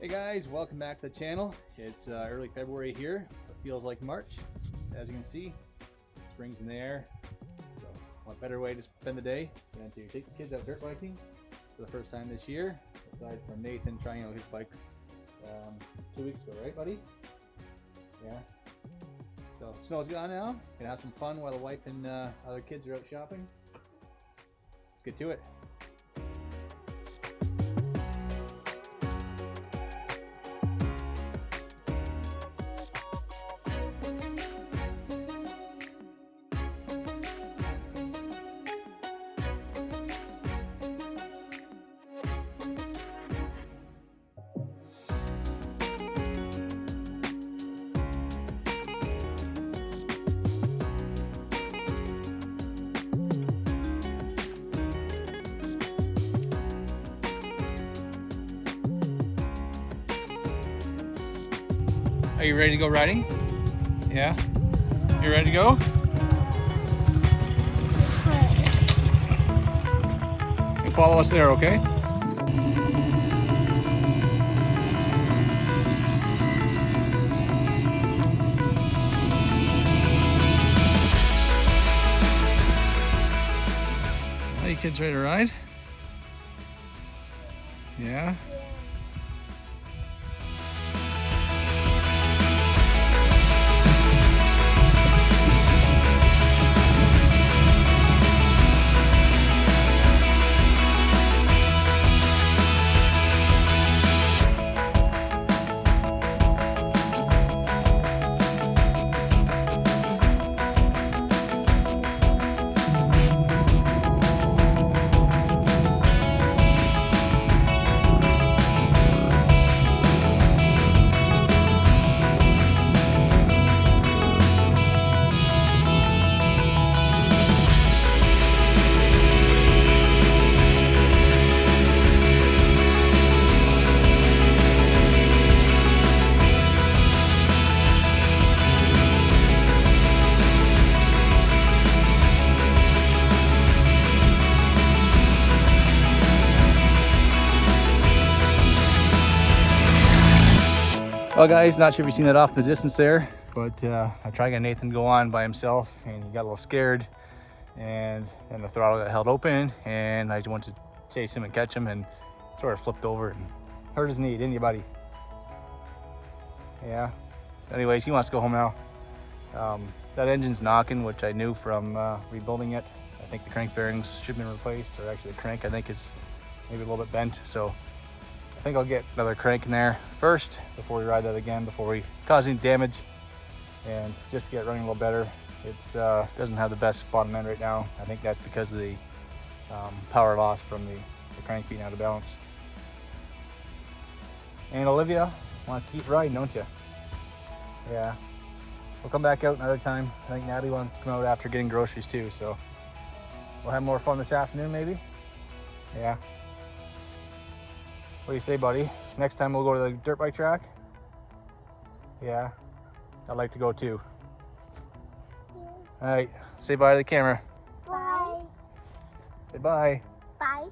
Hey guys, welcome back to the channel. It's early February here. It feels like March. As you can see, spring's in the air. So what better way to spend the day than to take the kids out dirt biking for the first time this year, aside from Nathan trying out his bike 2 weeks ago, right buddy? Yeah. So snow's gone now. Gonna have some fun while the wife and other kids are out shopping. Let's get to it. Are you ready to go riding? Yeah? You ready to go? And follow us there, okay? Are you kids ready to ride? Yeah? Well guys, not sure if you've seen that off in the distance there, but I tried getting Nathan to go on by himself and he got a little scared and the throttle got held open and I just went to chase him and catch him and sort of flipped over and hurt his knee, didn't you buddy? Yeah. So anyways, he wants to go home now. That engine's knocking, which I knew from rebuilding it. I think the crank bearings should have been replaced, or actually the crank I think is maybe a little bit bent. So I think I'll get another crank in there first before we ride that again, before we cause any damage, and just to get it running a little better. It's doesn't have the best bottom end right now. I think that's because of the power loss from the crank being out of balance. And Olivia wants to keep riding, don't you? Yeah. We'll come back out another time. I think Natalie wants to come out after getting groceries too, so we'll have more fun this afternoon maybe. Yeah. What do you say, buddy? Next time we'll go to the dirt bike track? Yeah, I'd like to go too. Yeah. All right, say bye to the camera. Bye. Say bye. Bye.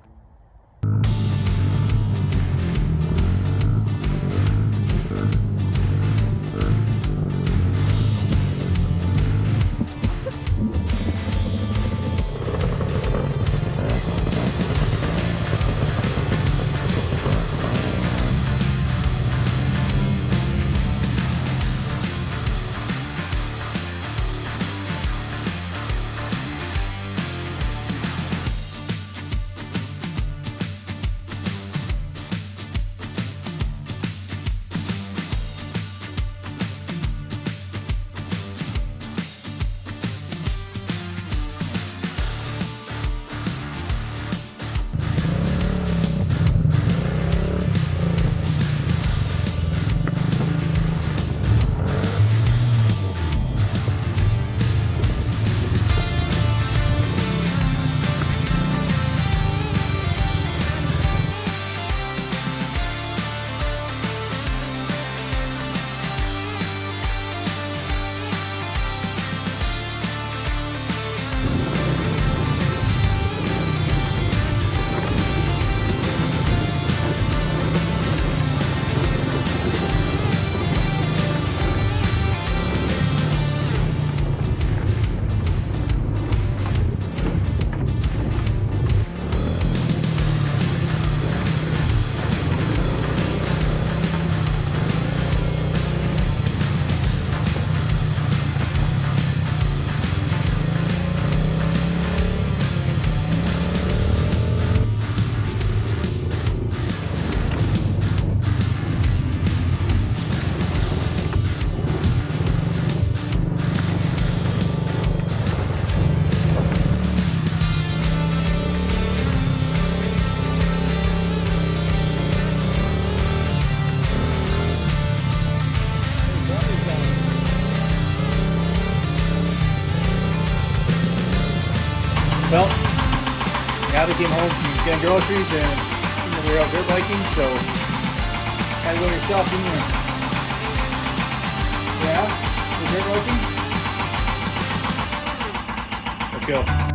came home from getting groceries and we were out dirt biking, so had to go yourself, didn't you? Yeah? The dirt biking? Let's go.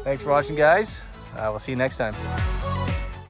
Thanks for watching, guys. We'll see you next time.